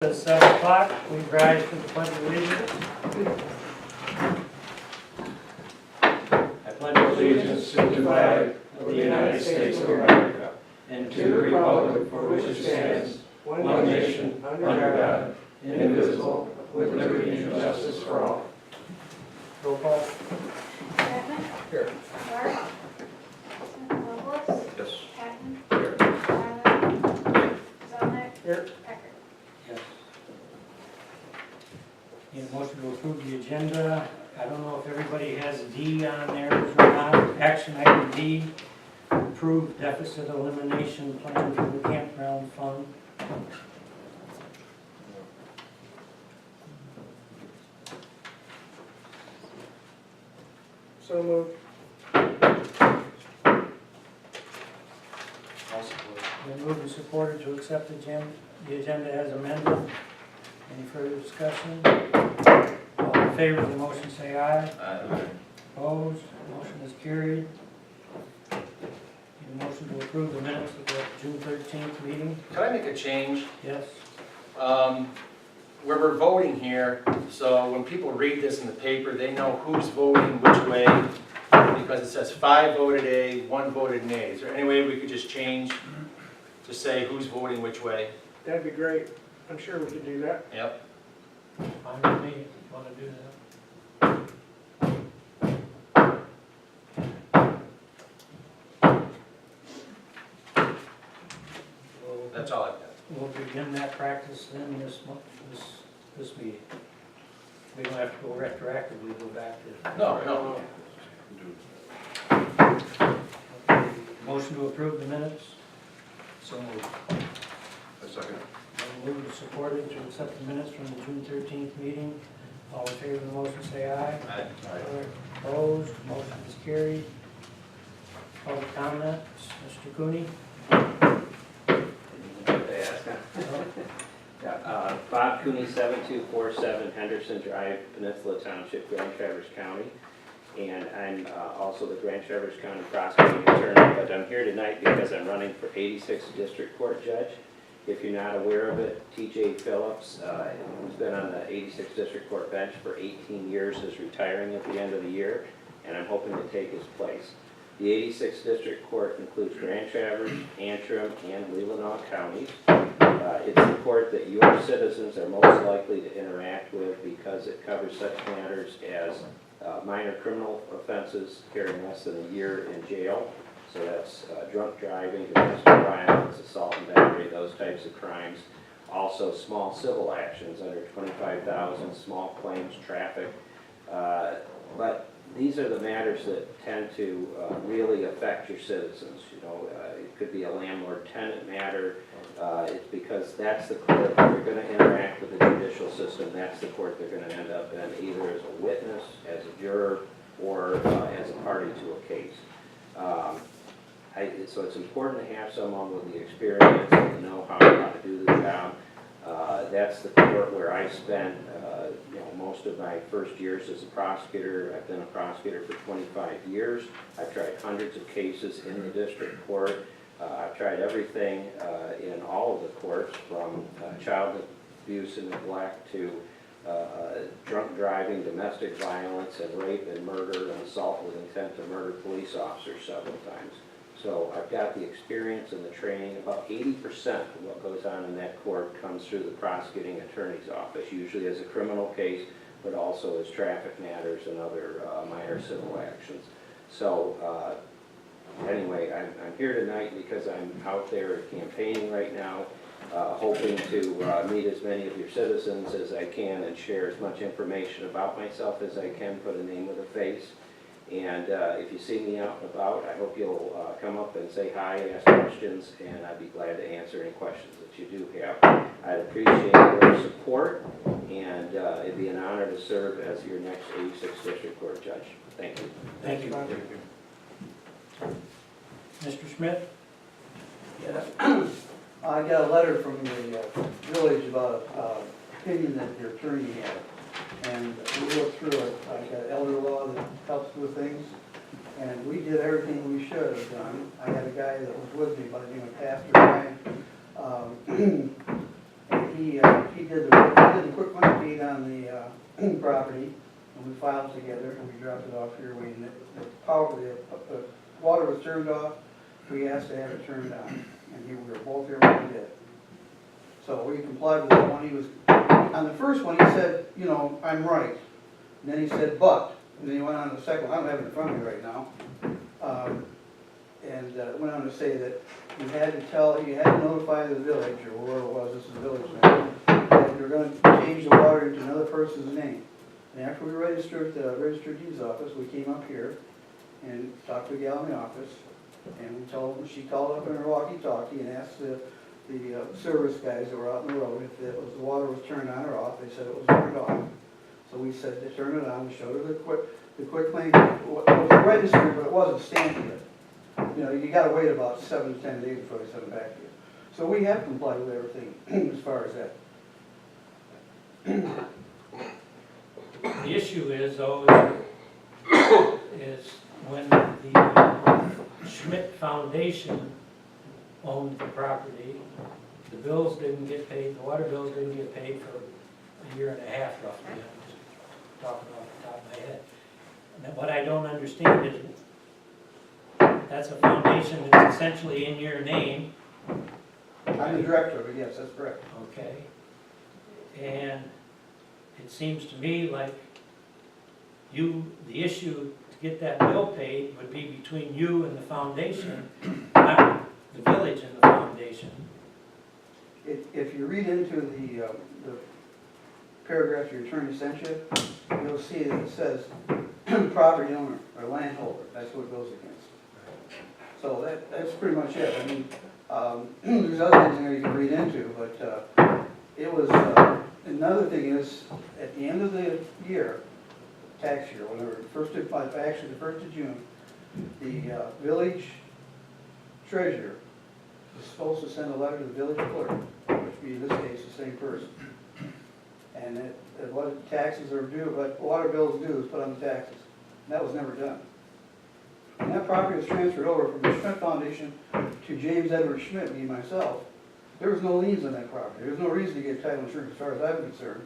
At 7 o'clock, we rise to the pledge of allegiance. I pledge allegiance to the flag of the United States of America and to the republic for which it stands, one nation, under God, indivisible, with liberty and justice for all. Roll call. Chapman? Here. Clark? Lovelace? Yes. Patton? Here. Tyler? Zelnit? Here. Becker? Yes. Need a motion to approve the agenda. I don't know if everybody has D on theirs or not. Action item D, approve deficit elimination plan for the campground fund. So moved. Been moved and supported to accept the agenda as amended. Any further discussion? All in favor of the motion say aye. Opposed? Motion is carried. Need a motion to approve the minutes of the June 13th meeting? Can I make a change? Yes. Where we're voting here, so when people read this in the paper, they know who's voting which way, because it says 5 voted A, 1 voted nay. Is there any way we could just change to say who's voting which way? That'd be great. I'm sure we could do that. Yep. Fine with me. Want to do that? That's all I've got. We'll begin that practice then this month, this meeting. We don't have to go retroactively, go back to. No. Okay. Motion to approve the minutes? So moved. A second. Moved and supported to accept the minutes from the June 13th meeting. All in favor of the motion say aye. Aye. Opposed, motion is carried. Public comments, Mr. Cooney? Bob Cooney, 7247 Henderson Drive, Peninsula Township, Grand Traverse County. And I'm also the Grand Traverse County prosecuting attorney, but I'm here tonight because I'm running for 86th District Court Judge. If you're not aware of it, TJ Phillips, who's been on the 86th District Court bench for 18 years, is retiring at the end of the year, and I'm hoping to take his place. The 86th District Court includes Grand Traverse, Antrim, and Leelanau counties. It's the court that your citizens are most likely to interact with because it covers such matters as minor criminal offenses carrying less than a year in jail. So that's drunk driving, domestic violence, assault and battery, those types of crimes. Also small civil actions under $25,000, small claims, traffic. But these are the matters that tend to really affect your citizens. You know, it could be a landlord-tenant matter. It's because that's the court, if you're going to interact with the judicial system, that's the court they're going to end up in, either as a witness, as a juror, or as a party to a case. So it's important to have someone with the experience and the know-how to do the job. That's the court where I spent most of my first years as a prosecutor. I've been a prosecutor for 25 years. I've tried hundreds of cases in the district court. I've tried everything in all of the courts, from child abuse and neglect to drunk driving, domestic violence, and rape and murder and assault with intent to murder police officers several times. So I've got the experience and the training. About 80% of what goes on in that court comes through the prosecuting attorney's office, usually as a criminal case, but also as traffic matters and other minor civil actions. So anyway, I'm here tonight because I'm out there campaigning right now, hoping to meet as many of your citizens as I can and share as much information about myself as I can, put a name with a face. And if you see me out and about, I hope you'll come up and say hi, ask questions, and I'd be glad to answer any questions that you do have. I'd appreciate your support, and it'd be an honor to serve as your next 86th District Court Judge. Thank you. Thank you. Mr. Schmidt? Yeah. I got a letter from the village about an opinion that your attorney had. And we looked through it. I got elder law that helps with things. And we did everything we should have done. I had a guy that was with me by the name of Pastor Ryan. he did the quick claim deed on the property, and we filed together, and we dropped it off here, waiting. The water was turned off, we asked to have it turned on, and we were both here when we did. So we complied with that one. He was, on the first one, he said, you know, I'm right. And then he said, but, and then he went on to the second one, I don't have it in front of me right now. Went on to say that you had to notify the village, or whoever it was, this is the village now, that you're gonna change the water into another person's name. And after we registered at the registered deeds office, we came up here and talked to the gal in the office, and we told them, she called up in her walkie-talkie and asked the service guys that were out in the road if the water was turned on or off. They said it was turned off. So we said to turn it on. We showed her the quick claim. It was registered, but it wasn't stamped yet. You know, you gotta wait about 7 to 10 days before they send it back to you. So we have complied with everything as far as that. The issue is, though, is when the Schmidt Foundation owned the property, the bills didn't get paid, the water bills didn't get paid for a year and a half roughly. I'm just talking off the top of my head. And what I don't understand is, that's a foundation that's essentially in your name. I'm the director of it, yes, that's correct. Okay. And it seems to me like the issue to get that bill paid would be between you and the foundation, not the village and the foundation. If you read into the paragraph your attorney sent you, you'll see that it says property owner or landholder. That's what it goes against. So that's pretty much it. I mean, there's other things in there you can read into, but it was, another thing is, at the end of the year, tax year, whenever, actually the 1st of June, the village treasurer was supposed to send a letter to the village clerk, which would be in this case the same person. And what taxes are due, what water bills due is put on the taxes. And that was never done. When that property was transferred over from the Schmidt Foundation to James Edward Schmidt, me and myself, there was no liens on that property. There was no reason to get title insurance as far as I'm concerned.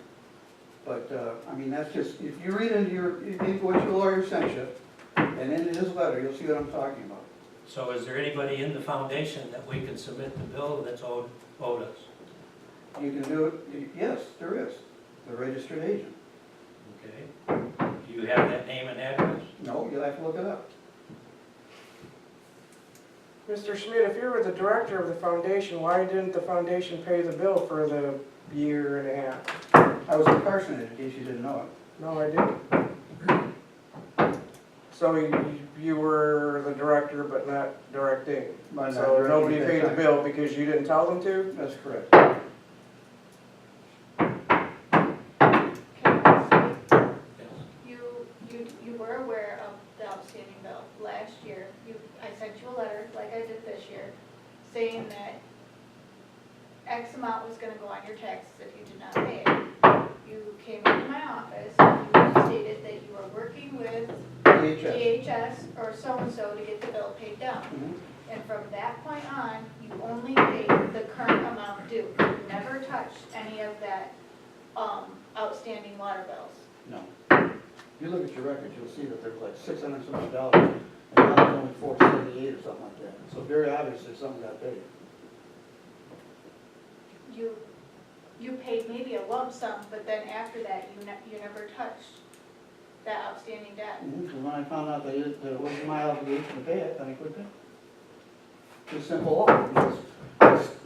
But, I mean, that's just, if you read into what your lawyer sent you, and in his letter, you'll see what I'm talking about. So is there anybody in the foundation that we can submit the bill that's owed us? You can do it, yes, there is, the registered agent. Okay. Do you have that name and address? No, you'll have to look it up. Mr. Schmidt, if you were the director of the foundation, why didn't the foundation pay the bill for the year and a half? I was incarcerated, in case you didn't know it. No, I didn't. So you were the director, but not directing. Not So directing nobody at that paid the time. bill because you didn't tell them to? That's correct. You were aware of the outstanding bill last year. I sent you a letter, like I did this year, saying that X amount was gonna go on your taxes if you did not pay it. You came into my office, and you stated that you were working with DHS. DHS or so-and-so to get the bill paid down. Mhm. And from that point on, you only paid the current amount due. You never touched any of that, outstanding water bills. No. If you look at your records, you'll see that there's like $600 some dollars, and now it's only $478 or something like that. So very obviously something got paid. You paid maybe a lump sum, but then after that, you never touched that outstanding debt. And when I found out that it wasn't my obligation to pay it, then I quit paying. It's simple law.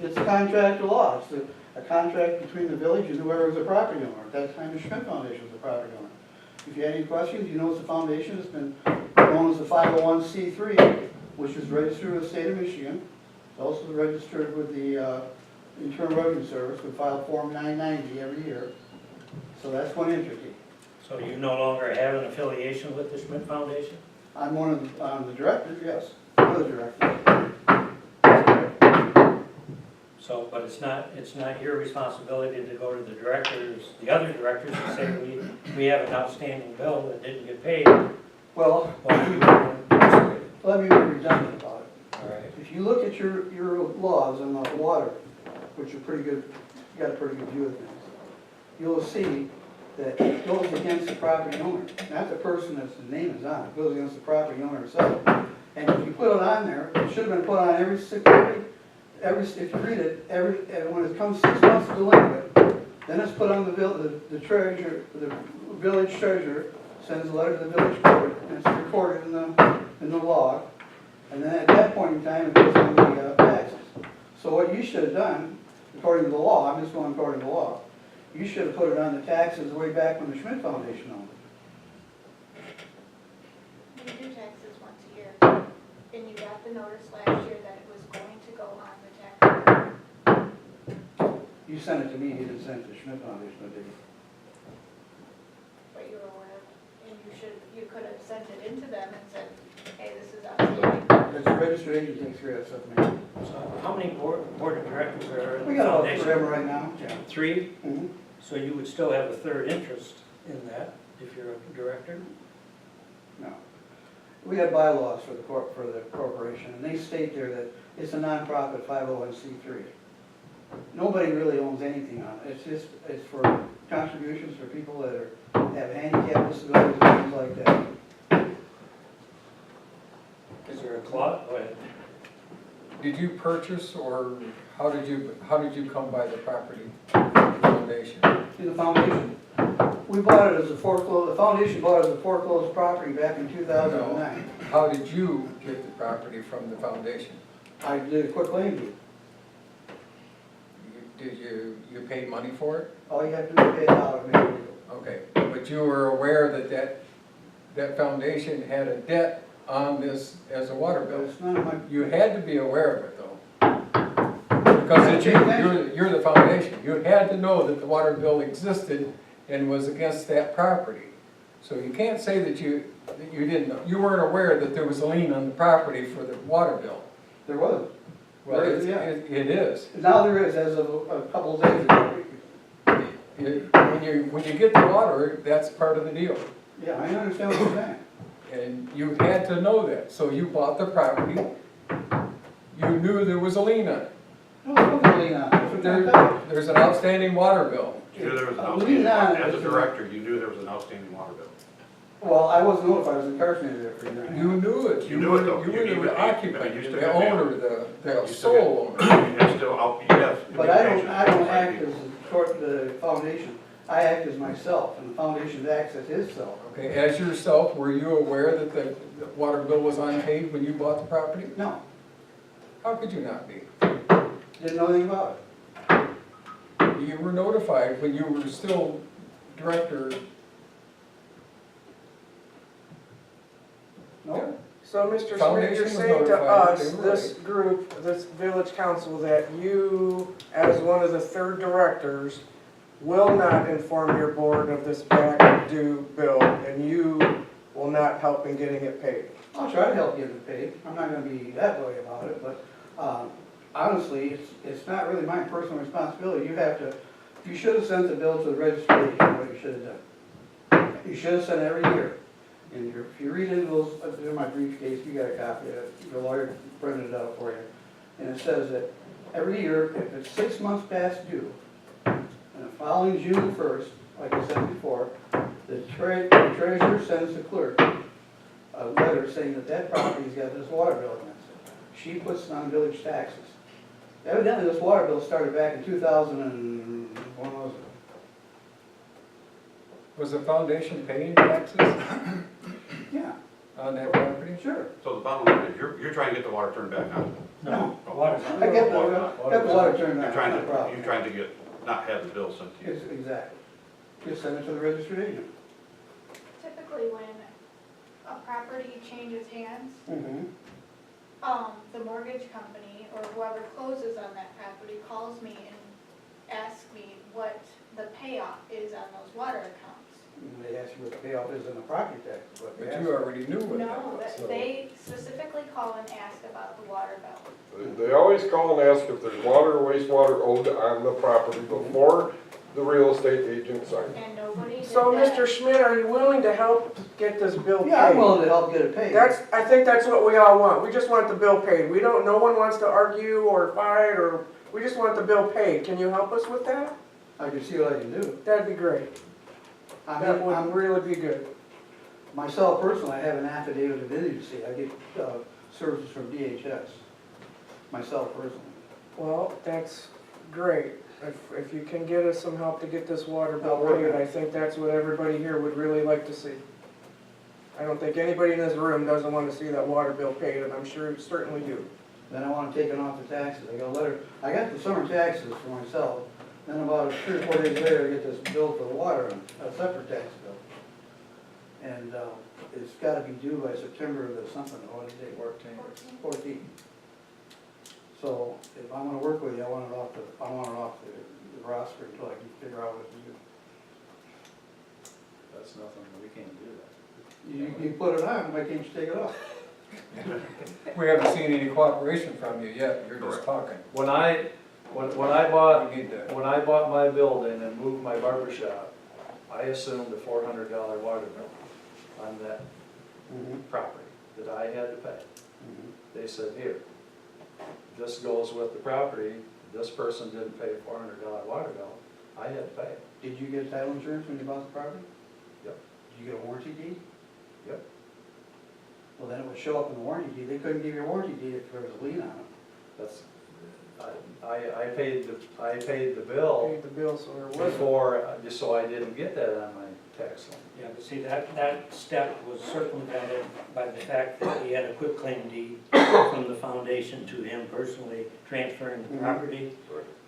It's contract law. It's a contract between the village and whoever was the property owner. At that time, the Schmidt Foundation was the property owner. If you had any questions, you know it's the foundation. It's been known as the 501c3, which is registered with the state of Michigan. It's also registered with the Internal Revenue Service. We file Form 990 every year. So that's one entity. So you no longer have an affiliation with the Schmidt Foundation? I'm the director, yes. One of the directors. So, but it's not your responsibility to go to the directors, the other directors, and say, we have an outstanding bill that didn't get paid. Well, Well, you don't. let me be redundant about it. All right. If you look at your laws on the water, which are pretty good you got a pretty good view of things, you'll see that it goes against the property owner, not the person that's the name is on, it goes against the property owner itself. And if you put it on there, it should have been put on every, if you read it, and when it comes 6 months delinquent, then it's put on the treasurer, the village treasurer sends a letter to the village court, and it's recorded in the log. And then at that point in time, it goes on the taxes. So what you should have done, according to the law, I'm just going according to the law, you should have put it on the taxes way back when the Schmidt Foundation owned it. We do taxes once a year, and you got the notice last year that it was going to go on the tax. You sent it to me, you didn't send it to the Schmidt Foundation, did you? But you were aware of, and you could have sent it into them and said, hey, this is outstanding. The registered agent takes care of that stuff, man. So how many board of directors are in We the got about foundation? forever right now. Yeah. 3? Mhm. So you would still have a third interest in that if you're a director? No. We have bylaws for the corporation, and they state there that it's a nonprofit 501c3. Nobody really owns anything on it. It's for contributions for people that have handicap disabilities and things like that. Is there a clause? Go ahead. Did you purchase, or how did you come by the property foundation? In the foundation, we bought it as a foreclosed, the foundation bought it as a foreclosed property back in 2009. How did you get the property from the foundation? I did a quick claim deed. Did you pay money for it? All you have to do is pay a dollar to make it legal. Okay, but you were aware that foundation had a debt on this as a water But bill? it's none of my, You had to be aware of it though. Because it's you're the foundation. You had to know that the water bill existed and was against that property. So you can't say that you didn't know. You weren't aware that there was a lien on the property for the water bill. there was. Well, There is, yeah. it is. Now there is, as of a couple of days ago. When you get the water, that's part of the deal. Yeah, I understand what you're saying. And you had to know that, so you bought the property. You knew there was a lien on it. No, there's no lien on it. That's what I'm telling you. There's an outstanding water bill. You knew there was an A outstanding, lien on it as a is- director, you knew there was an outstanding water bill. Well, I wasn't notified, I was incarcerated there for a year and a half. You knew it. You knew it, though. You You were knew the it. occupant, You the still owner, got the You still sole got- owner. You have still, yes. But I don't act as the foundation. I act as myself, and the foundation acts as his self. Okay, as yourself, were you aware that the water bill was unpaid when you bought the property? No, How could you not be? didn't know anything about it. You were notified when you were still director. No? So, Mr. Smith, Foundation you're was saying to notified, us, they were this group, this village council, that you, as one of the third directors, will not inform your board of this back due bill, and you will not help in getting it paid. I'll try to help get it paid. I'm not gonna be that way about it, but, honestly, it's not really my personal responsibility. You should have sent the bill to the registry agent, what you should have done. You should have sent it every year. And if you read into those, in my briefcase, you got a copy of it, the lawyer printed it out for you. And it says that every year, if it's 6 months past due, and the following June 1st, like I said before, the treasurer sends the clerk a letter saying that property's got this water bill against it. She puts it on village taxes. Evidently, this water bill started back in 2000 and, when was it? Was the foundation paying taxes Yeah, on that property? sure. So the bottom line is, you're trying to get the water turned back on. No, water's I get the water turned You're on, trying no to, problem. you're trying to get, not have the bill sent to you. Yes, exactly. Just send it to the registered agent. Typically, when a property changes hands, Mm-hmm. the mortgage company or whoever closes on that property calls me and asks me what the payoff is on those water accounts. They ask you what the payoff is in the property tax, but they But ask you already knew what that No, was, so. they specifically call and ask about the water bill. They always call and ask if there's water or wastewater owed on the property before the real estate agent signs. And nobody did So, that. Mr. Schmidt, are you willing to help get this bill paid? Yeah, I'm willing to help get it paid. I think that's what we all want. We just want the bill paid. No one wants to argue or fight, or, We just want the bill paid. Can you help us with that? I can see what I can do. That'd be great. I That mean, would really be good. myself personally, I have an affidavit of idiocy. I get services from DHS, myself personally. Well, that's great. If you can get us some help to get this water bill I'll work paid, on it. I think that's what everybody here would really like to see. I don't think anybody in this room doesn't want to see that water bill paid, and I'm sure certainly you. Then I want to take it off the taxes. I got a letter, I got the summer taxes for myself. Then about 3 or 4 days later, I get this bill for the water, a separate tax bill. And it's gotta be due by September the something, what is it? 14. So if I'm gonna work with you, I want it off the roster until I can figure out what to do. That's nothing, we can't do that. You put it on, why can't you take it off? We haven't seen any cooperation from you yet, you're just talking. When I bought, We need to, when I bought my building and moved my barber shop, I assumed a $400 water bill on that property that I had to pay. They said, here, this goes with the property, this person didn't pay a $400 water bill, I had to pay it. Did you get title insurance when you bought the property? Yep. Did you get a warranty deed? Yep. Well, then it would show up in the warranty deed. They couldn't give you a warranty deed if there was a lien on it. That's, I paid the bill Paid the bill, so there wasn't. before, just so I didn't get that on my tax line. Yeah, but see, that step was circumvented by the fact that he had a quitclaim deed from the foundation to him personally transferring the property.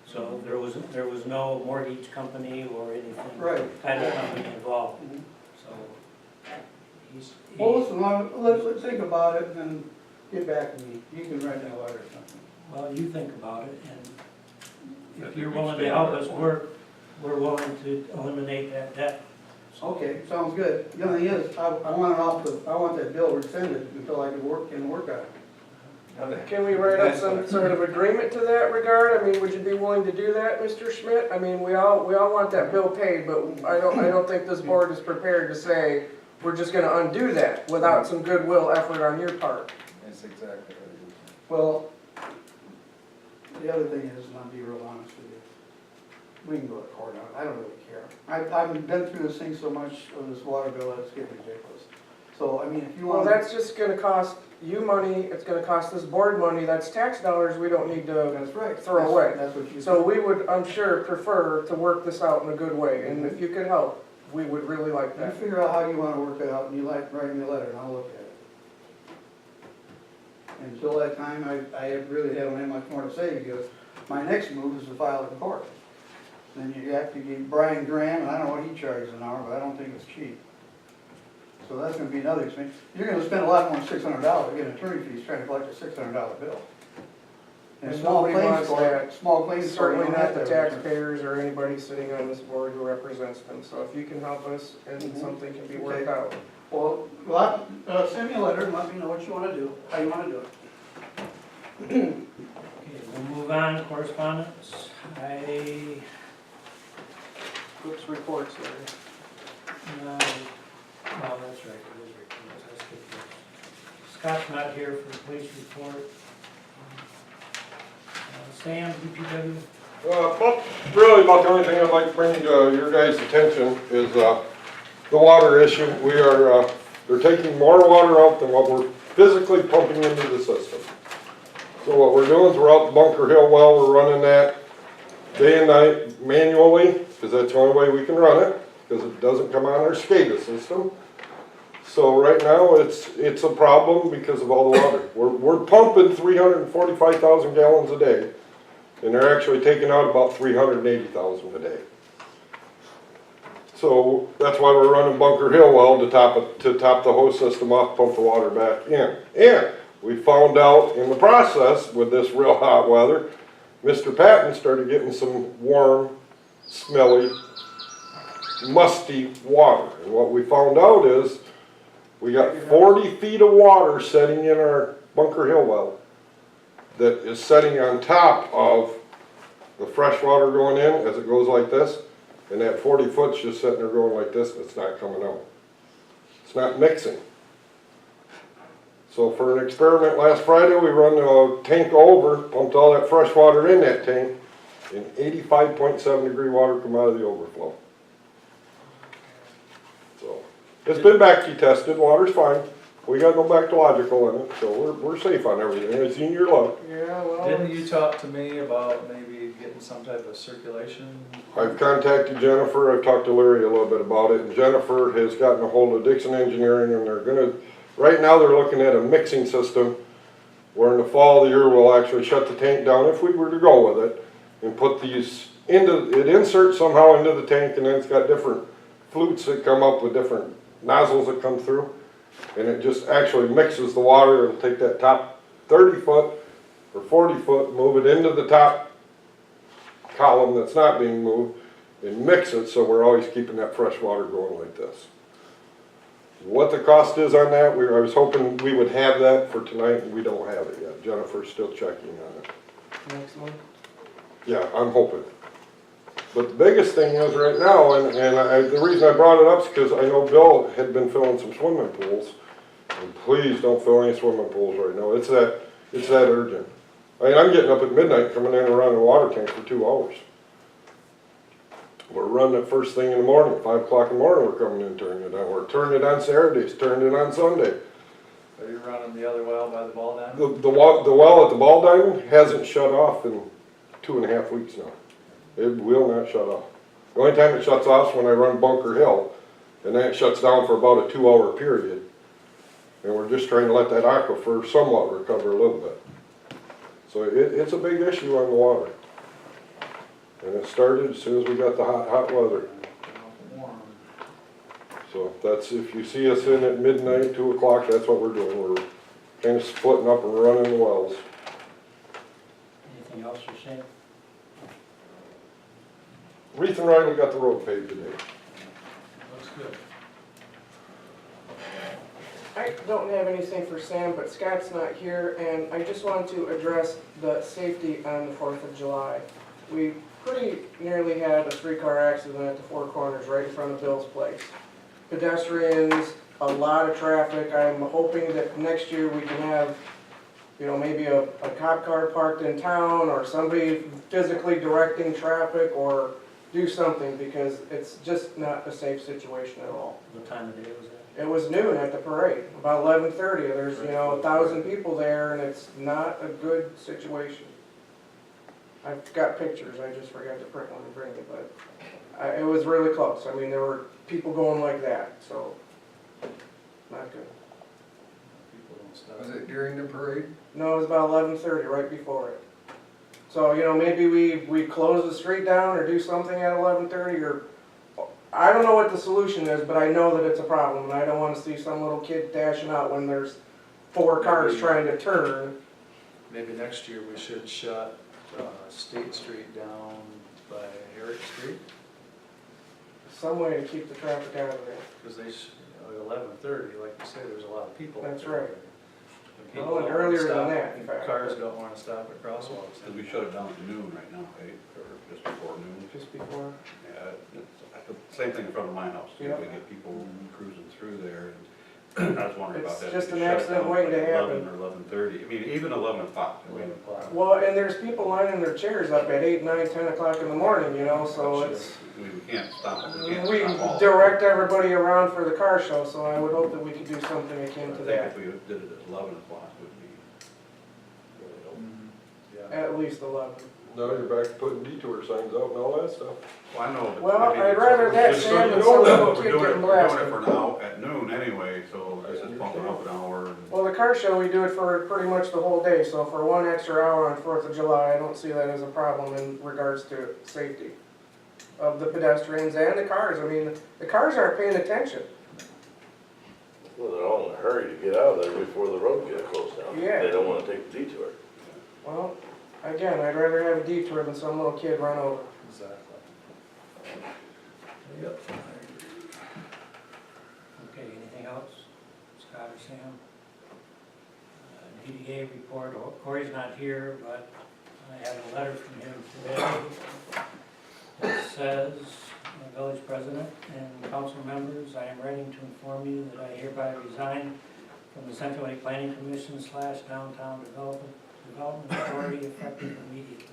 So there was no mortgage company or anything. Right. Title company involved, Mhm. so he's. Well, listen, let's think about it and then get back to me. You can write that letter or something. Well, you think about it, and if you're willing to help us, we're willing to eliminate that debt. Okay, sounds good. The only thing is, I want I want that bill rescinded until I can work on it. Can we write up some sort of agreement to that regard? I mean, would you be willing to do that, Mr. Schmidt? I mean, we all want that bill paid, but I don't think this board is prepared to say, we're just gonna undo that without some goodwill effort on your part. that's exactly right. Well, the other thing is, and I'll be real honest with you, we can go to court on it. I don't really care. I've been through this thing so much of this water bill, it's getting ridiculous. So, I mean, if you Well, want. that's just gonna cost you money, it's gonna cost this board money, that's tax dollars we don't need to That's right. throw away. That's what you. So we would, I'm sure, prefer to work this out in a good way, and if you could help, we would really like You that. figure out how you wanna work it out, and you write me a letter, and I'll look at it. Until that time, I really don't have much more to say, because my next move is to file it in court. Then you have to get Brian Graham, and I don't know what he charges an hour, but I don't think it's cheap. So that's gonna be another expense. You're gonna spend a lot more than $600 getting attorney fees trying to collect a $600 bill. And And small nobody claims wants court, that. small claims court, you Certainly don't not have the to have an attorney. taxpayers or anybody sitting on this board who represents them, so if you can help us and something can be worked out. Well, send me a letter and let me know what you wanna do, how you wanna do it. Okay, we'll move on, correspondence. Clerk's reports there. No, that's right, it is reports, I skipped those. Scott's not here for the police report. Sam, DPW, But really about the only thing I'd like to bring to your guys' attention is, the water issue. They're taking more water out than what we're physically pumping into the system. So what we're doing is we're out the Bunker Hill well, we're running that day and night manually, because that's the only way we can run it, because it doesn't come on our SCADA system. So right now, it's a problem because of all the water. We're pumping 345,000 gallons a day, and they're actually taking out about 380,000 a day. So that's why we're running Bunker Hill well to top the hose system off, pump the water back in. And we found out in the process with this real hot weather, Mr. Patton started getting some warm, smelly, musty water. And what we found out is we got 40 feet of water setting in our Bunker Hill well that is setting on top of the fresh water going in as it goes like this. And that 40 foot's just sitting there going like this, and it's not coming out. It's not mixing. So for an experiment last Friday, we run a tank over, pumped all that fresh water in that tank, and 85.7 degree water come out of the overflow. So, it's been Bacti tested, water's fine. We got no bacteriological in it, so we're safe on everything. It's in your luck. Yeah, well. Didn't you talk to me about maybe getting some type of circulation? I've contacted Jennifer, I've talked to Larry a little bit about it, and Jennifer has gotten a hold of Dixon Engineering, and they're gonna, right now they're looking at a mixing system, where in the fall of the year, we'll actually shut the tank down, if we were to go with it, and put these into, it inserts somehow into the tank, and then it's got different flutes that come up with different nozzles that come through, and it just actually mixes the water. It'll take that top 30 foot or 40 foot, move it into the top column that's not being moved, and mix it so we're always keeping that fresh water going like this. What the cost is on that, I was hoping we would have that for tonight, and we don't have it yet. Jennifer's still checking on it. Next month. Yeah, I'm hoping. But the biggest thing is right now, the reason I brought it up is because I know Bill had been filling some swimming pools. And please don't fill any swimming pools right now. It's that urgent. I mean, I'm getting up at midnight coming in and running the water tank for 2 hours. We're running it first thing in the morning, 5 o'clock in the morning we're coming in turning it on. We're turning it on Saturdays, turning it on Sunday. Are you running the other well by the ball down? The well at the ball diamond hasn't shut off in 2.5 weeks now. It will not shut off. The only time it shuts off is when I run Bunker Hill, and then it shuts down for about a 2-hour period. And we're just trying to let that aquifer somewhat recover a little bit. So it's a big issue on the water. And it started as soon as we got the hot weather. So that's, if you see us in at midnight, 2 o'clock, that's what we're doing. We're kind of splitting up and running the wells. Anything else you're saying? Reith and Riley got the road paved today. Looks good. I don't have anything for Sam, but Scott's not here, and I just wanted to address the safety on the 4th of July. We pretty nearly had a 3-car accident at the Four Corners right in front of Bill's place. Pedestrians, a lot of traffic. I'm hoping that next year we can have, you know, maybe a cop car parked in town, or somebody physically directing traffic, or do something, because it's just not a safe situation at all. What time of day was that? It was noon at the parade, about 11:30. There's, 1,000 people there, and it's not a good situation. I've got pictures, I just forgot to print one and bring it, but it was really close. I mean, there were people going like that, so not good. People don't stop. Was it during the parade? No, it was about 11:30, right before it. So, maybe we close the street down or do something at 11:30, or, I don't know what the solution is, but I know that it's a problem, and I don't want to see some little kid dashing out when there's 4 cars trying to turn. Maybe next year we should shut State Street down by Herrick Street, Some way to keep the traffic out of there. because they, 11:30, like you say, there's a lot of people. That's there. right. And people Well, and don't wanna earlier than stop- that, in fact. Cars don't want to stop at crosswalks. Because we shut it down to noon right now, right, or just before noon. Just before. Yeah, it's the same thing in front of my house, too. Yep. We get people cruising through there, and I was wondering about It's that. just We an shut it accident down waiting to like 11 happen. or 11:30, I mean, even 11 o'clock. I mean, 11 o'clock. Well, and there's people lining their chairs up at 8, 9, 10 o'clock in the morning, so it's, we can't stop it. We can't we stop all of it. direct everybody around for the car show, so I would hope that we could do something akin I to think that. if we did it at 11 o'clock, it would be really open. Mhm. Yeah. At least 11. Now you're back to putting detour signs out and all that stuff. Well, I know. but, Well, I mean, I'd it's- rather that, just so Sam, you than know some that little we're kid doing it- getting We're doing blasted. it for now at noon anyway, so it's just bumping up an hour. and- Well, the car show, we do it for pretty much the whole day, so for 1 extra hour on 4th of July, I don't see that as a problem in regards to safety of the pedestrians and the cars. I mean, the cars aren't paying attention. Well, they're all in a hurry to get out of there before the road gets closed down. Yeah. They don't wanna take the detour. Well, again, I'd rather have a detour than some little kid run over. Exactly. Yep. Okay, anything else? Scott or Sam? DDA report, Corey's not here, but I have a letter from him today that says, Village President and council members, I am writing to inform you that I hereby resign from the Central Lake Planning Commission / Downtown Development Authority effective immediately.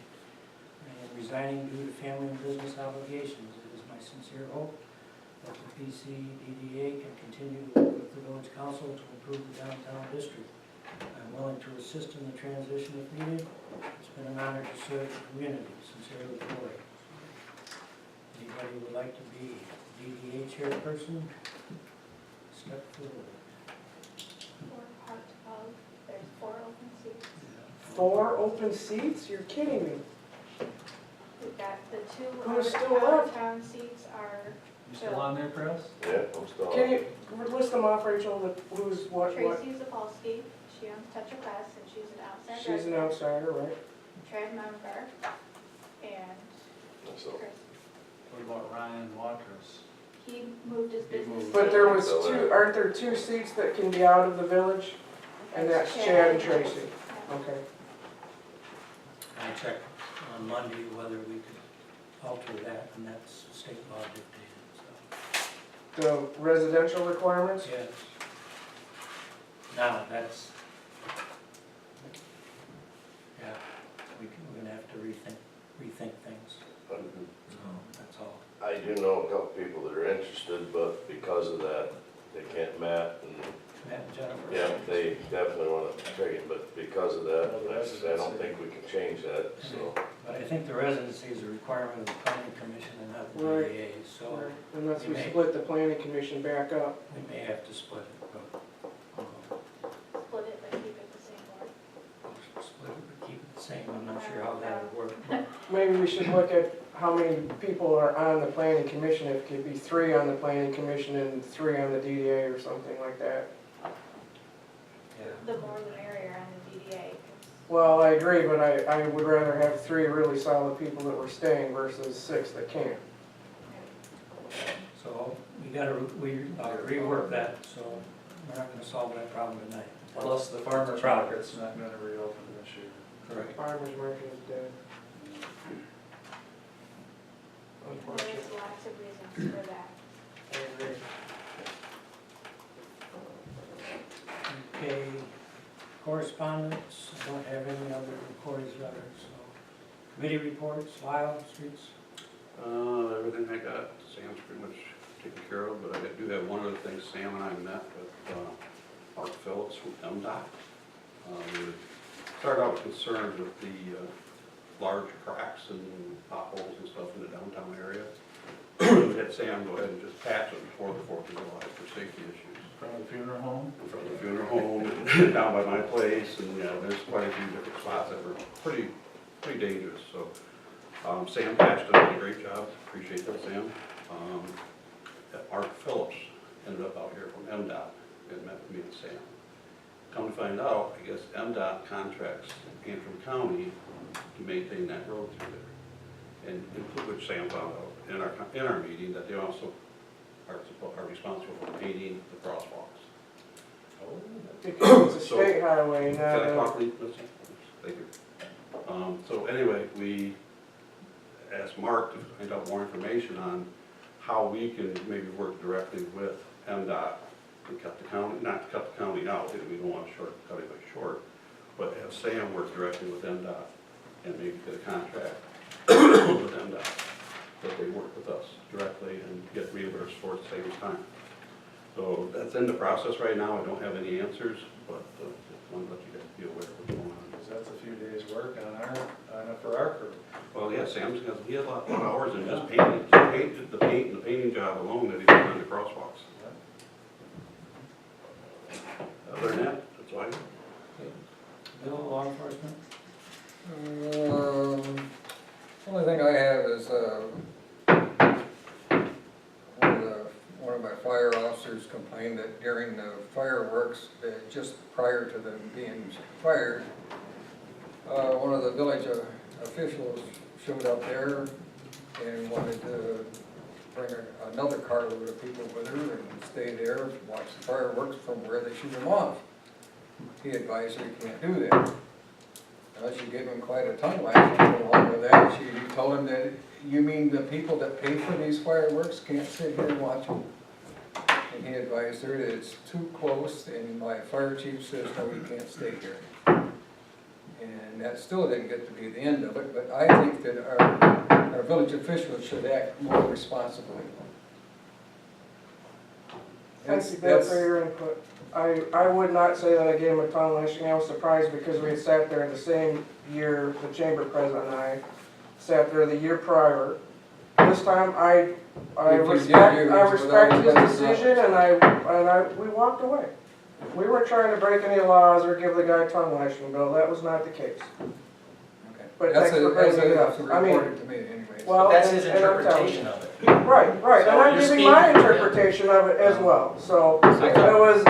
I am resigning due to family and business obligations. It is my sincere hope that the PCDDA can continue to work with the village council to improve the downtown district. I'm willing to assist in the transition if needed. It's been an honor to serve the community. Sincerely, Cory. Anybody who would like to be DDA chairperson, step forward. There's 4 open seats. 4 open seats? You're kidding me. We've got the 2 Who's still out left? of town seats are You still on there, Chris? Yeah, I'm still. Can you list them off, Rachel, who's what? Tracy Zapolsky, she owns Touch of Class, and she's an outside She's an resident. outsider, right? Trav Mumgar, and So, Chris. What about Ryan Waters? He moved his He business. moved. But there was Still there. 2, aren't there 2 seats that can be out of the village? And that's Chad and Tracy. Okay. I checked on Monday whether we could alter that, and that's state law dictated, so. The residential requirements? Yes. Now, that's, yeah, we're gonna have to rethink things, so that's all. I do know a couple people that are interested, but because of that, they can't Matt and, Matt and Jennifer. yeah, they definitely want to take it, but because of that, I don't think we can change that, so. But I think the residency is a requirement of the planning commission and not the Right. DDA, so Right. Unless we You may- split the planning commission back up. we may have to split it, but, Split it, but keep it the same board. split it, but keep it the same, I'm not sure how that would work. but Maybe we should look at how many people are on the planning commission. It could be 3 on the planning commission and 3 on the DDA or something like that. The more the merrier on the DDA. 'cause Well, I agree, but I would rather have 3 really solid people that were staying versus 6 that can't. So we gotta rework that, so we're not gonna solve that problem tonight. Plus, the farmer's market's not gonna reopen this year. Correct. Farmers market is dead. There's Unfortunately, lots of reasons for that. I agree. Okay, correspondence, I don't have any other Corey's letters, so. Committee reports, Lyle, streets, Everything I got, Sam's pretty much taken care of, but I do have one other thing. Sam and I met with Mark Phillips from MDOT. We started out with concerns with the large cracks and potholes and stuff in the downtown area. We had Sam go ahead and just patch it before the 4th of July for safety issues. From the funeral home? In front of the funeral home, and down by my place, and, there's quite a few different spots that were pretty dangerous, so. Sam patched did a great job, appreciate that, Sam. Art Phillips ended up out here from MDOT and met with me and Sam. Come to find out, I guess MDOT contracts Antrim County to maintain that road through there. And which Sam found out in our meeting, that they also are responsible for painting the crosswalks. Because it's a So- state highway, Can I not talk, please? Thank you. So anyway, we asked Mark to find out more information on how we can maybe work directly with MDOT and cut the county, not to cut the county out, we don't want to cut it short, but have Sam work directly with MDOT and maybe get a contract with MDOT, that they work with us directly and get reimbursed for it, save us time. So that's in the process right now. I don't have any answers, but just wanted to let you guys be aware of what's going on. Because that's a few days' work for our crew. Well, yeah, he has a lot of hours in just painting, the painting job alone that he's done on the crosswalks. Other than that, that's all I got. Bill, law enforcement. Only thing I have is, one of my fire officers complained that during the fireworks, just prior to them being fired, one of the village officials showed up there and wanted to bring another carload of people with her and stay there, watch the fireworks from where they shoot them off. He advised her you can't do that. She gave him quite a tongue lashing along with that. She told him that, you mean the people that pay for these fireworks can't sit here and watch them? and he advised her that it's too close, and my fire chief says, no, you can't stay here. And that still didn't get to be the end of it, but I think that our village officials should act more responsibly. Thank you, Bill, for your input. I would not say that I gave him a tongue lashing. I was surprised because we had sat there the same year, the chamber president and I sat there the year prior. This time, I respect his decision, and we walked away. We weren't trying to break any laws or give the guy a tongue lashing, Bill. That was not the case. Okay. But That's thanks for bringing it up. that's I mean, reported to me anyways. well, That's his and I'm telling you. interpretation of it. Right, and So I'm you're giving my speaking- interpretation of it as well. So I it wasn't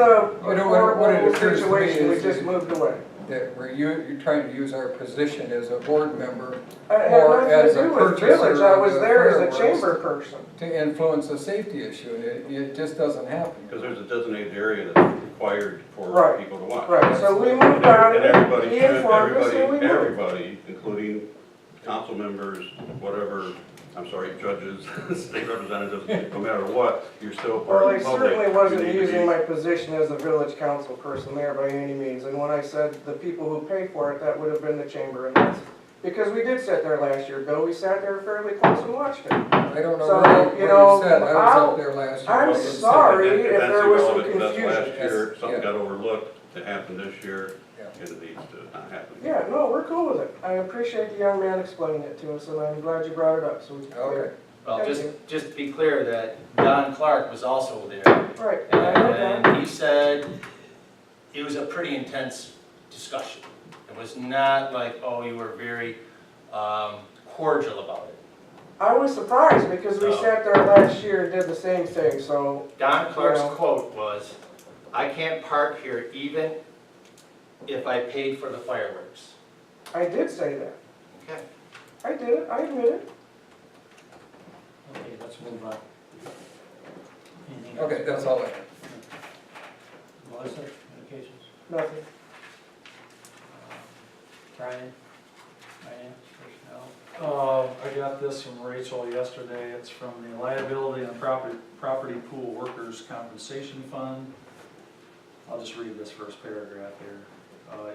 a What it horrible occurs to me situation. We is just that- moved away. That you're trying to use our position as a board member It had Or nothing as to a do with purchaser village. I was of the there as fireworks. a chamber person. to influence a safety issue, and it just doesn't happen. Because there's a designated area that's required for Right. people to watch. Right, so we moved on, And everybody he should, informed us, and we moved. everybody, including council members, whatever, I'm sorry, judges, state representatives, no matter what, you're still part Well, of I the public. certainly You wasn't need to using be- my position as a village council person there by any means. And when I said the people who pay for it, that would have been the chamber. And that's because we did sit there last year, Bill. We sat there fairly close and watched it. I don't know So, what you you know, said, I was I'll- up there last year. I'm Well, it's- sorry And if that's there was some irrelevant, that's confusion. last year, something Yeah. got overlooked, it happened this year, Yeah. and it needs to not happen. Yeah, no, we're cool with it. I appreciate the young man explaining it to us, and I'm glad you brought it up, so we can clear Okay. it. Well, Thank just, you. just to be clear that Don Clark was also there. Right, and I know that. And he said it was a pretty intense discussion. It was not like, oh, you were very cordial about it. I was surprised because we Oh. sat there last year and did the same thing, so, Don Clark's Yeah. quote was, "I can't park here even if I paid for the fireworks." I did say that. Okay. I did it, I admit it. Okay, let's move on. Anything else? Okay, that's all I have. Melissa, communications? Nothing. Brian? Finance, personnel? I got this from Rachel yesterday. It's from the Liability and Property Pool Workers' Compensation Fund. I'll just read this first paragraph here.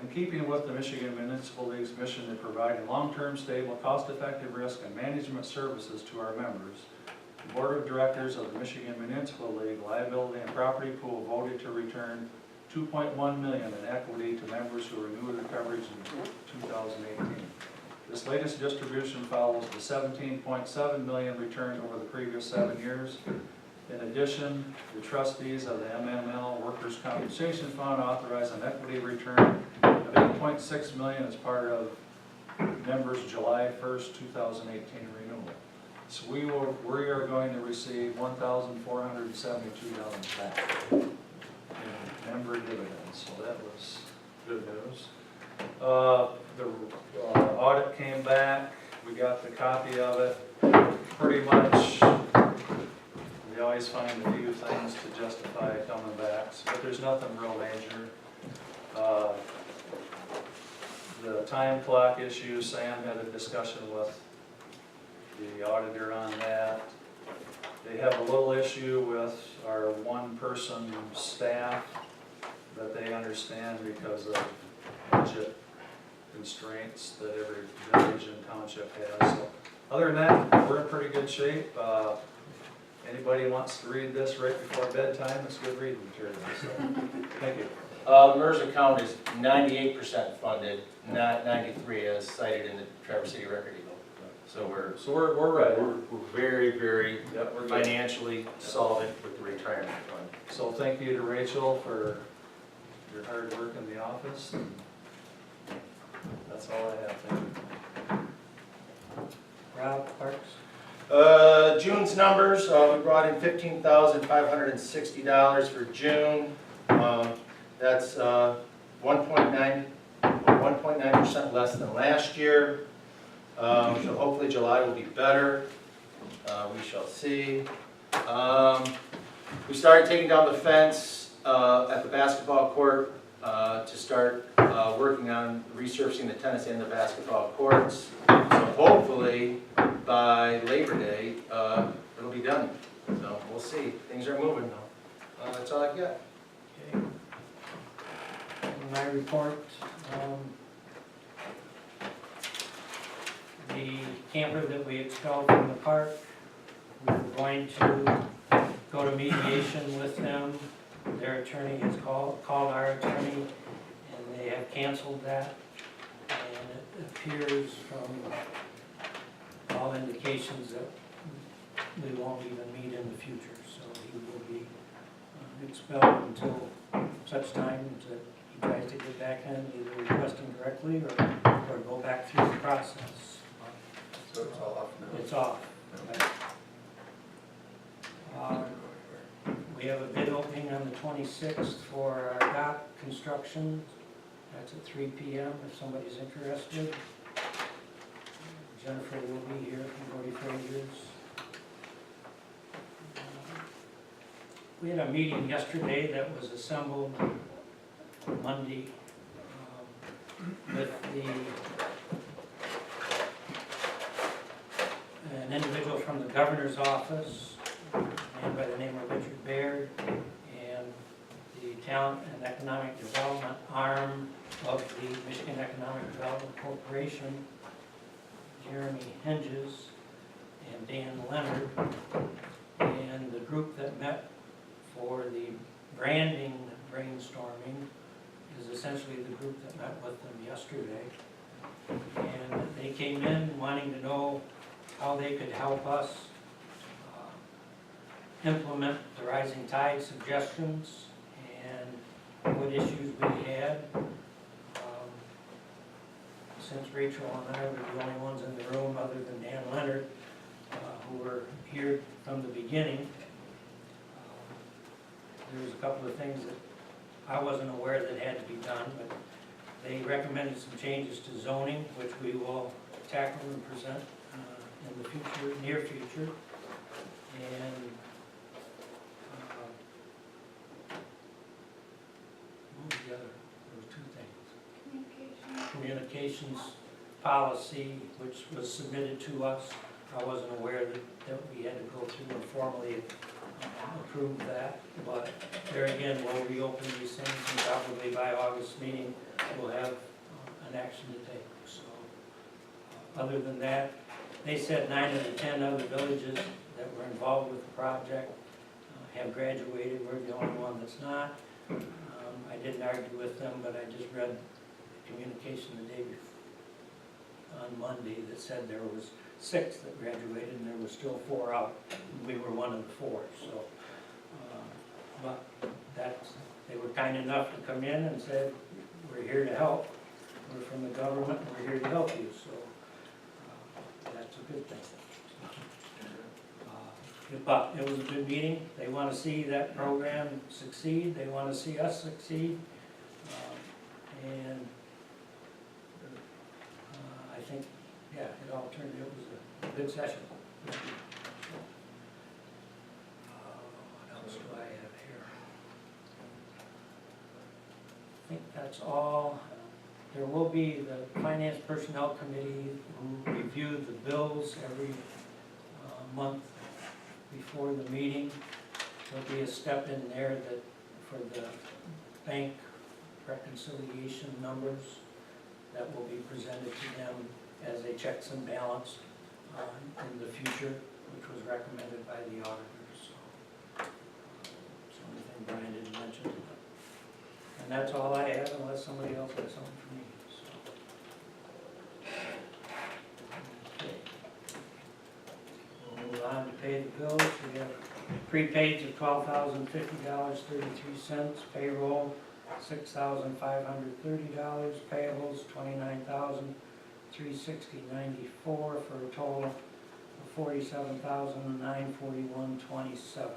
In keeping with the Michigan Municipal League's mission to provide long-term, stable, cost-effective risk and management services to our members, the Board of Directors of the Michigan Municipal League Liability and Property Pool voted to return $2.1 million in equity to members who renewed their coverage in 2018. This latest distribution follows the $17.7 million returned over the previous 7 years. In addition, the trustees of the MML Workers' Compensation Fund authorized an equity return of $8.6 million as part of members' July 1st, 2018 renewal. So we are going to receive $1,472 back in member dividends, so that was good news. The audit came back, we got the copy of it, pretty much. We always find a few things to justify coming back, but there's nothing real major. The time clock issue, Sam had a discussion with the auditor on that. They have a little issue with our one-person staff that they understand because of budget constraints that every village and township has. So other than that, we're in pretty good shape. Anybody wants to read this right before bedtime, it's good reading material, so, thank you. The MERS account is 98% funded, not 93 as cited in the Traverse City Record Eagle. So We're ready. we're very, very Yep, we're good. financially solvent with the retirement fund. So thank you to Rachel for your hard work in the office. And that's all I have, thank you. Rob, Parks? June's numbers, we brought in $15,560 for June. That's 1.9% less than last year. So hopefully July will be better. We shall see. We started taking down the fence at the basketball court to start working on resurfacing the tennis and the basketball courts. So hopefully by Labor Day, it'll be done. So we'll see. Things are moving though. That's all I got. Okay. In my report, the camper that we expelled from the park, we were going to go to mediation with them. Their attorney has called our attorney, and they have canceled that. And it appears from all indications that we won't even meet in the future, so he will be expelled until such time that he tries to get back in, either requesting directly or go back through the process. So it's all off now. It's off. We have a bid opening on the 26th for our dock construction. That's at 3 p.m. if somebody's interested. Jennifer will be here from Gordy Frazier's. We had a meeting yesterday that was assembled Monday with an individual from the governor's office, a man by the name of Richard Baird, and the Talent and Economic Development arm of the Michigan Economic Development Corporation, Jeremy Henges and Dan Leonard, and the group that met for the branding brainstorming is essentially the group that met with them yesterday. And they came in wanting to know how they could help us implement the rising tide suggestions and what issues we had. Since Rachel and I were the only ones in the room other than Dan Leonard, who were here from the beginning, there was a couple of things that I wasn't aware that had to be done, but they recommended some changes to zoning, which we will tackle and present in the future, near future. And what was the other? There were two things. Communications policy, which was submitted to us. I wasn't aware that we had to go through and formally approve that, but there again, we'll reopen these things and probably by August meeting, we'll have an action to take. So, other than that, they said 9 of the 10 other villages that were involved with the project have graduated. We're the only one that's not. I didn't argue with them, but I just read the communication the day before, on Monday, that said there was 6 that graduated and there were still 4 out. We were one of the 4, so. But they were kind enough to come in and said, we're here to help. We're from the government and we're here to help you, so that's a good thing. But it was a good meeting. They want to see that program succeed. They want to see us succeed. And I think, yeah, it all turned, it was a good session. What else do I have here? I think that's all. There will be the Finance Personnel Committee who review the bills every month before the meeting. There'll be a step in there that for the bank reconciliation numbers that will be presented to them as a checks and balance in the future, which was recommended by the auditors. So, something Brian didn't mention. And that's all I have, unless somebody else has something for me. So. Okay. We'll move on to pay the bills. We have prepaids of $12,050.33, payroll $6,530, payables $29,360.94 for a total of $47,941.27.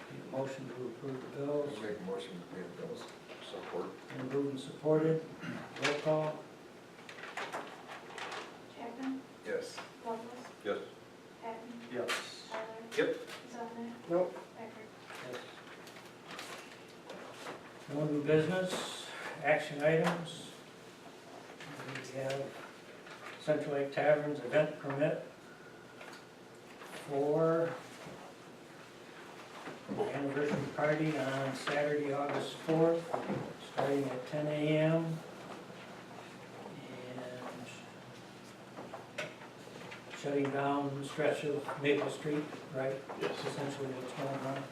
Need a motion to approve the bills. Make a motion to pay the bills. Support. And moved and supported. Roll call. Chapman? Yes. Douglas? Yes. Patton? Yes. Tyler? Yep. Zolnat? Nope. Becker? Yes. No new business, action items. We have Central Lake Tavern's event permit for anniversary party on Saturday, August 4th, starting at 10 a.m. And shutting down the stretch of Maple Street, right? Yes. That's essentially what's going on.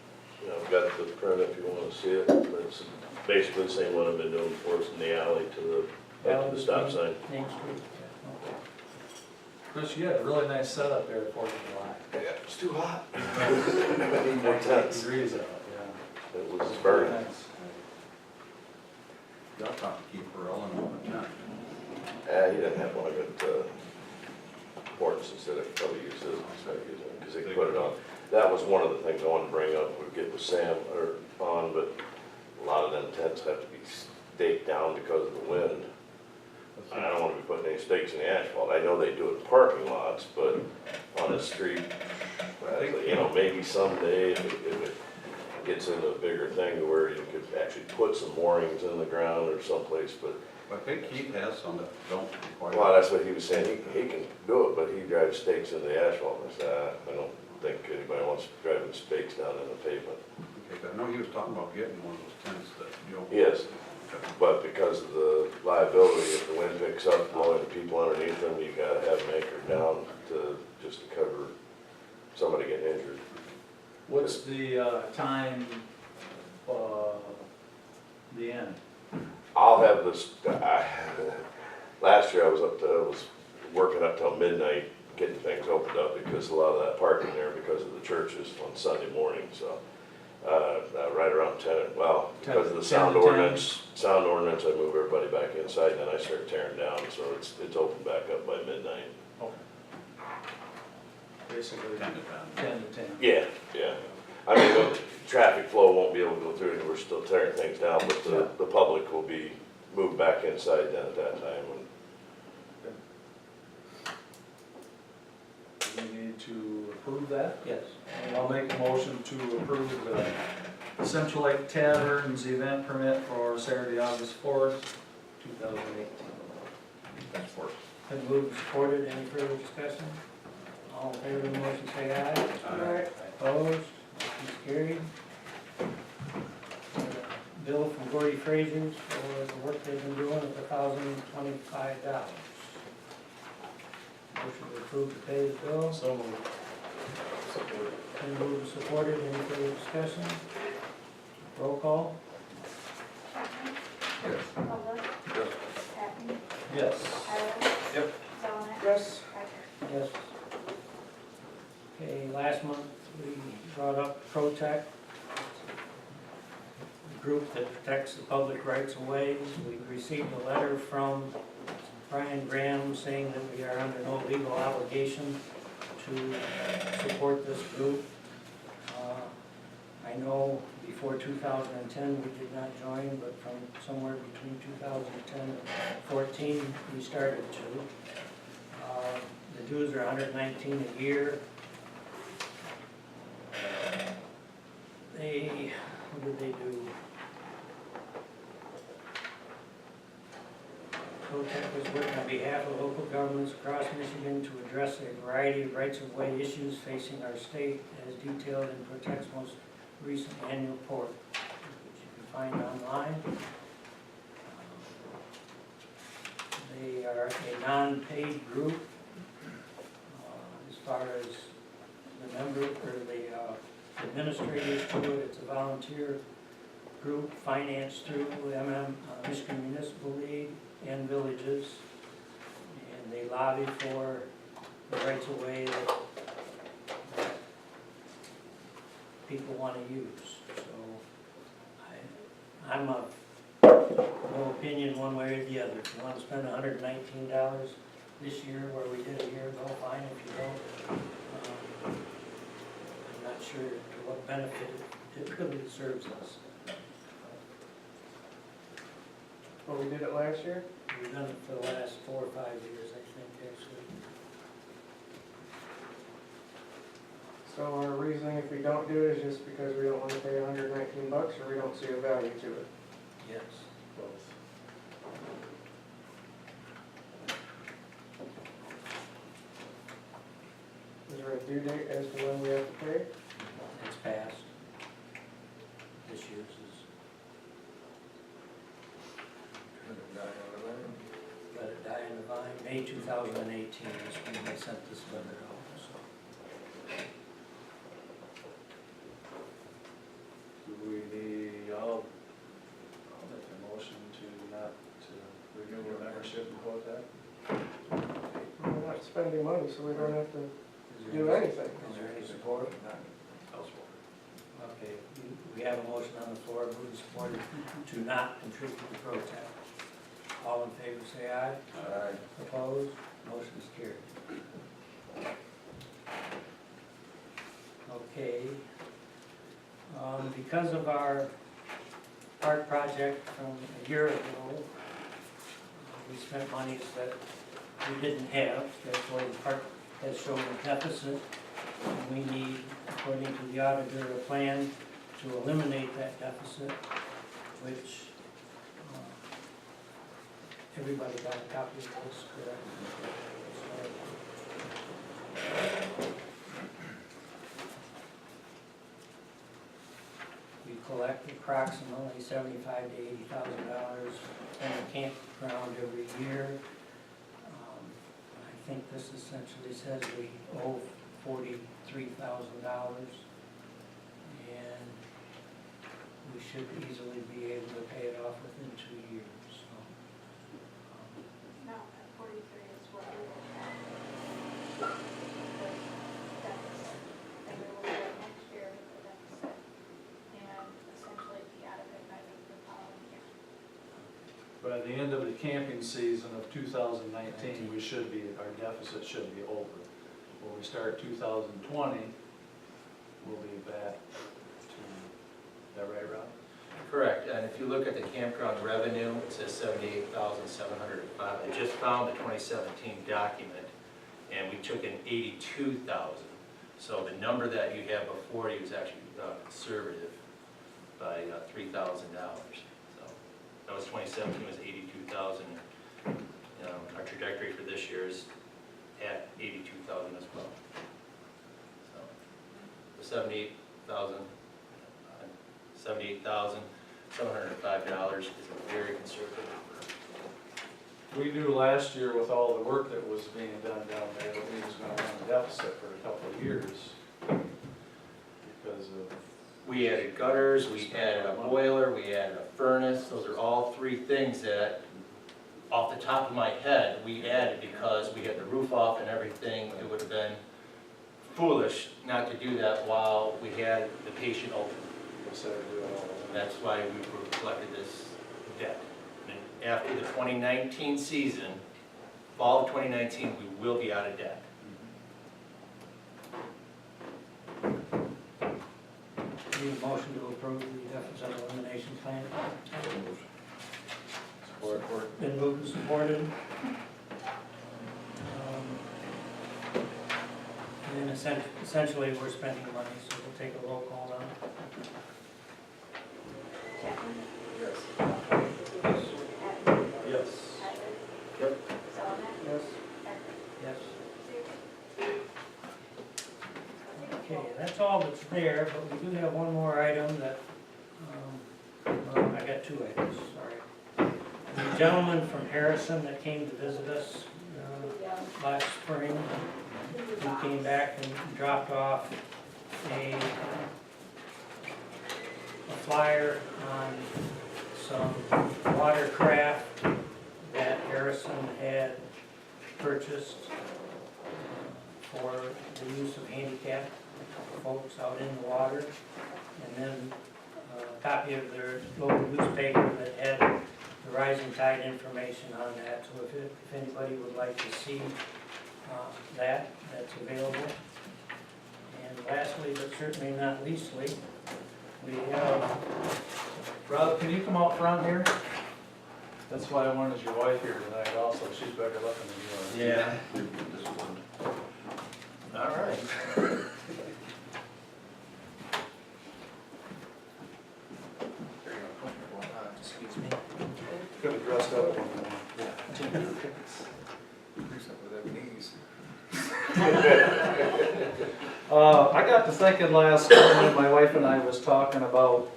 Yeah, I've got the print if you wanna see it. It's basically the same one I've been doing for us in the alley to up to the stop sign. Main Street, yeah. Chris, you had a really nice setup there at 4th of July. Yeah, it's too hot. More Intense. degrees out, yeah. It was burning. Nice. Y'all talked to Keith Burrell and all the time. He didn't have one, I got, Morton said I could probably use his, because they could put it on. That was one of the things I wanted to bring up, would get with Sam, or on, but a lot of them tents have to be staked down because of the wind. I don't wanna be putting any stakes in the asphalt, I know they do it in parking lots, but on the street, you know, maybe someday, if it gets into a bigger thing to where you could actually put some moorings in the ground or someplace, but I think Keith has some that don't require. well, that's what he was saying, he can do it, but he drives stakes into the asphalt, and I said, I don't think anybody wants driving stakes down in the pavement. Okay, but I know he was talking about getting one of those tents that, you know. Yes, but because of the liability, if the wind picks up, blowing the people underneath them, you gotta have them anchored down to, just to cover somebody getting injured. What's the time, the end? I'll have this, last year I was working up till midnight, getting things opened up, because a lot of that parking there, because of the churches on Sunday morning, so. Right around 10, well, because of the 10 to 10. sound ordinance, I move everybody back inside, and then I start tearing down, so it's open back up by midnight. Okay. Basically, 10 to 10 to 10. Yeah, yeah. I mean, the traffic flow won't be able to go through, and we're still tearing things down, but the public will be moved back inside then at that time. Do we need to approve that? Yes. I'll make a motion to approve the Central Lake Taverns event permit for Saturday, August 4th, 2018. That's for. Been moved and supported, any further discussion? All in favor of the motion, say aye. Aye. Opposed, motion's carried. Bill from Gordy Frazier's for the work they've been doing at $1,025. Motion to approve to pay the bill. So moved. Been moved and supported, any further discussion? Roll call? Yes. Public? Yes. Patton? Yes. Tyler? Yep. Zelenak? Yes. Becker? Yes. Okay, last month we brought up Protect, the group that protects the public rights of ways. We received a letter from Brian Graham saying that we are under no legal obligation to support this group. I know before 2010 we did not join, but from somewhere between 2010 and 14 we started to. The dues are $119 a year. What did they do? Protect was working on behalf of local governments across Michigan to address a variety of rights-of-way issues facing our state as detailed in Protect's most recent annual report, which you can find online. They are a non-paid group. As far as the member, or the administrators to it, it's a volunteer group financed through Michigan Municipal League and villages. And they lobby for the rights of way that people want to use. So I'm of no opinion one way or the other. If you want to spend $119 this year where we did a year ago, fine. If you don't, I'm not sure to what benefit it really serves us. Well, we did it last year? We've done it for the last 4 or 5 years, I think, actually. So our reasoning if we don't do it is just because we don't want to pay $119 or we don't see a value to it? Yes. Both. Is there a due date as to when we have to pay? It's passed. 2018 is when they sent this letter out, so. Do we need, I'll make a motion to not, to renew our membership and quote that. We're not spending money, so we don't have to Is do there anything. Is there any support? Okay, we have a motion on the floor, moved and supported to not contribute to protest. All in favor, say aye. Aye. Opposed? Motion is carried. Okay. Because of our park project from a year ago, we spent monies that we didn't have, therefore the park has shown a deficit. And we need, according to the auditor, a plan to eliminate that deficit, which everybody got a copy of this, correct? We collect approximately $75,000 to $80,000 in the campground every year. I think this essentially says we owe $43,000, and we should easily be able to pay it off within 2 years, so. No, at 43 is what we will have. The deficit, and we will do it next year with the deficit, and essentially be out of it by the following year. By the end of the camping season of 2019, we should be, our deficit should be over. When we start 2020, we'll be back to, is that right, Rob? Correct, and if you look at the campground revenue, it says 78,705. I just found the 2017 document, and we took in 82,000. So the number that you have before you is actually conservative by $3,000. So that was 2017 was 82,000. Our trajectory for this year is at 82,000 as well. So the $78,705 is a very conservative number. We knew last year with all the work that was being done down there that we was gonna run a deficit for a couple of years because of. We added gutters, we added a boiler, we added a furnace. Those are all three things that, off the top of my head, we added because we had the roof off and everything. It would have been foolish not to do that while we had the patient open. And that's why we collected this debt. And after the 2019 season, fall of 2019, we will be out of debt. Need a motion to approve the deficit elimination plan? Support. Been moved and supported. And then essentially, we're spending money, so we'll take a roll call now. Chapman? Yes. Patton? Yes. Tyler? Yep. Zelenak? Yes. Becker? Yes. Okay, that's all that's there, but we do have one more item that, well, I got two items, sorry. The gentleman from Harrison that came to visit us last spring, he came back and dropped off a flyer on some watercraft that Harrison had purchased for the use of handicapped folks out in the water. And then a copy of their local newspaper that had the rising tide information on that. So if anybody would like to see that's available. And lastly, but certainly not leastly, we have, Rob, can you come out front here? That's why I wanted your wife here tonight also. She's better looking than you are. Yeah. All right. excuse me, Could have dressed up one more. Do something with them knees. I got to thinking last night when my wife and I was talking about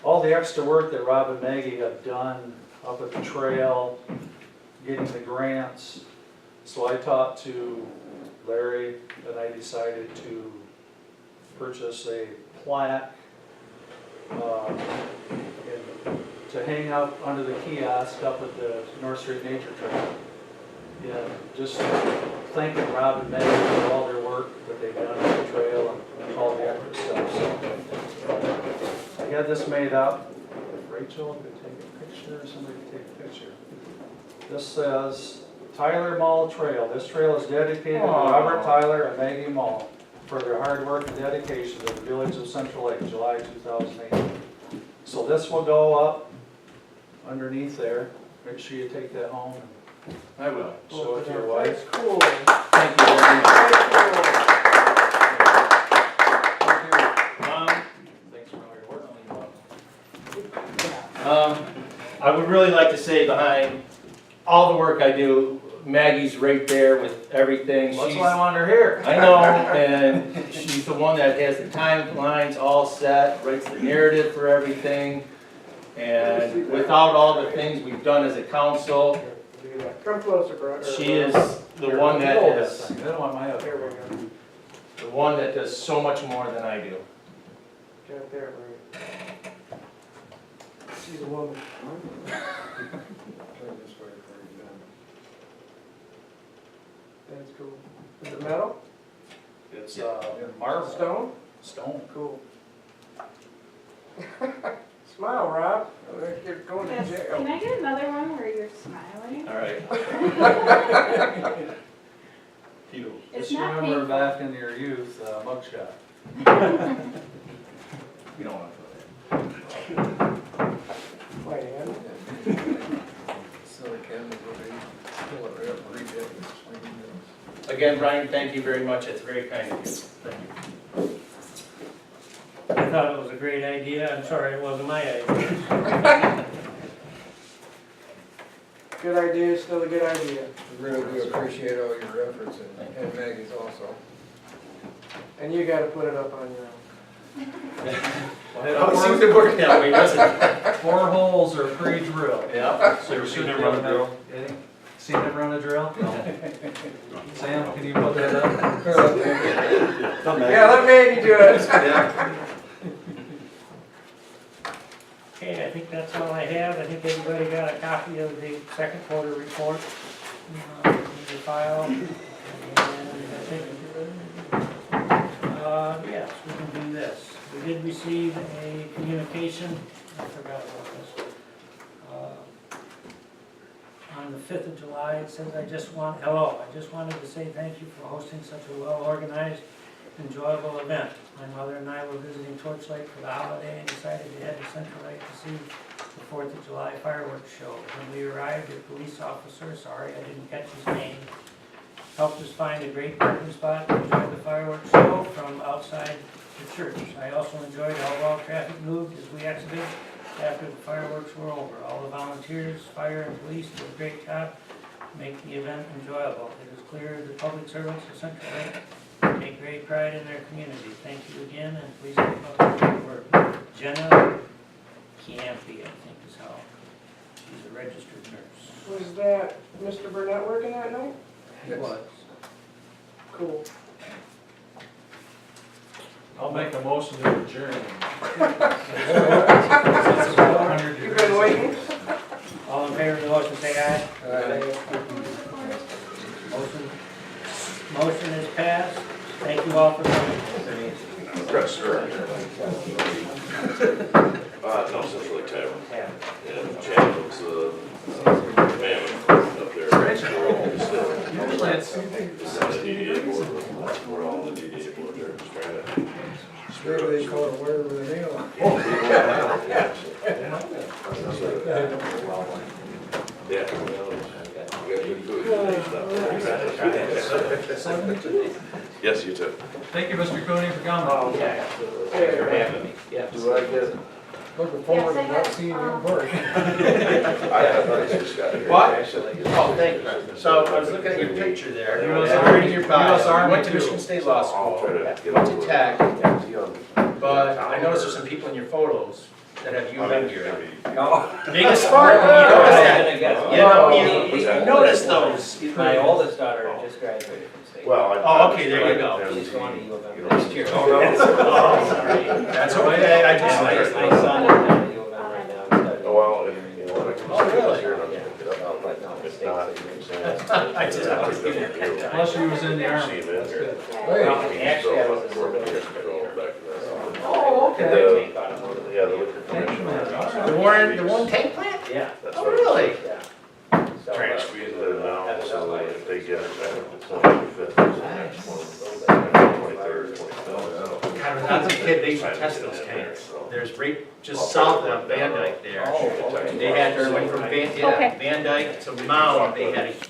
all the extra work that Rob and Maggie have done up at the trail, getting the grants. So I talked to Larry, and I decided to purchase a plaque to hang up under the kiosk up at the North Street Nature Trail. Yeah, just thanking Rob and Meg for all their work that they've done on the trail and all the extra stuff. So I had this made up. If Rachel could take a picture, or somebody could take a picture. This says Tyler Mall Trail. This trail is dedicated to Robert Tyler and Maggie Mall for their hard work and dedication to the village of Central Lake, July 2008. So this will go up underneath there. Make sure you take that home. I will. Show it to your wife. That's cool. Thank you very much. Thanks for all your work. I would really like to say behind all the work I do, Maggie's right there with everything. That's She's- why I want her here. I know, and she's the one that has the timelines all set, writes the narrative for everything. And without all the things we've done as a council, Come closer, bro. she is the one that Hold is, thing. I don't want my There we other. go. the one that does so much more than I do. Got there, right. She's a woman. That's cool. Is it metal? It's marble. Stone? Stone. Cool. Smile, Rob. You're going to Yes. Can jail. I get another one where you're smiling? All right. It's Just not remember painful. back in your youth, mugshot. You don't want to put Right hand. Silly cameras will be, pull it right up, read it. Again, Brian, thank you very much. It's very kind of you. Thank you. I thought it was a great idea. I'm sorry it wasn't my idea. Good idea, still a good idea. We really do appreciate all your efforts and Maggie's also. And you gotta put it up on your own. It always seems to work that way, doesn't it? 4 holes are pre-drilled. Yeah. So you've seen him run a drill? Eddie, seen him run a drill? No. Sam, can you put that up? Yeah, let Maggie do it. Okay, I think that's all I have. I think everybody got a copy of the second quarter report in the file. And I think, yes, we can do this. We did receive a communication, I forgot about this. On the 5th of July, it says, I just wanted to say thank you for hosting such a well-organized, enjoyable event. My mother and I were visiting Torch Lake for the holiday and decided to head to Central Lake to see the 4th of July fireworks show. When we arrived, a police officer, sorry I didn't catch his name, helped us find a great parking spot to enjoy the fireworks show from outside the church. I also enjoyed how well traffic moved as we exited after the fireworks were over. All the volunteers, fire and police did a great job to make the event enjoyable. It is clear the public servants of Central Lake take great pride in their community. Thank you again, and please keep up the good work. Jenna Campy, I think is how, she's a registered nurse. Was that Mr. Burnett working that night? It was. Cool. I'll make a motion to adjourn. You've been waiting? All in favor of the motion, say aye. Motion is passed. Thank you all for coming. Press start. No, it's just really terrible. And Chad looks, mammoth up there. We're all still. It's on the DDA board. We're all on the DDA board there. Just trying to. Maybe they call it where with a nail on. Yeah. We got good food. Yes, you too. Thank you, Mr. Cooney, for coming. Oh, yeah, absolutely. Thanks for having me. Yeah. Do I get? Looking forward to not seeing you in work. I just got here. What? Actually. Oh, thank you. So I was looking at your picture there. US I Army. read your bio. US Army Went to too. Michigan State Law I'll try School. to get Went on to Tech. Yeah, But I noticed there's some people in your photos that have you been here? Being a Spartan, you notice that. You know, Oh, you notice those. My oldest daughter just graduated from state. Well, Oh, okay, there you go. She's going to U of You M know, next year. Oh, no. Oh, sorry. That's okay, I just. My son is going to U of M right now, studying. Oh, well, if, you know, I can Oh, really? here, and I'm gonna get up, But no, if state's not, like- you can I just- I was kidding. Plus you was in the See army. him in here. Well, He actually, I was drove a up for civilian years for the ago, year. back then. Oh, And, okay. Take on a motor. Yeah, the liquor commission. The Warren tank plant? Yeah, That's Oh, what- really? yeah. So, Trying to squeeze it in now, have it so out by- if they get it back, it's only the 5th, it's the next one, 23rd, 24th. God, when I was a kid, they used to test those tanks. There's right just south of Van Dyke there. Oh, okay. They had, went from Van Dyke to Mound, they had a huge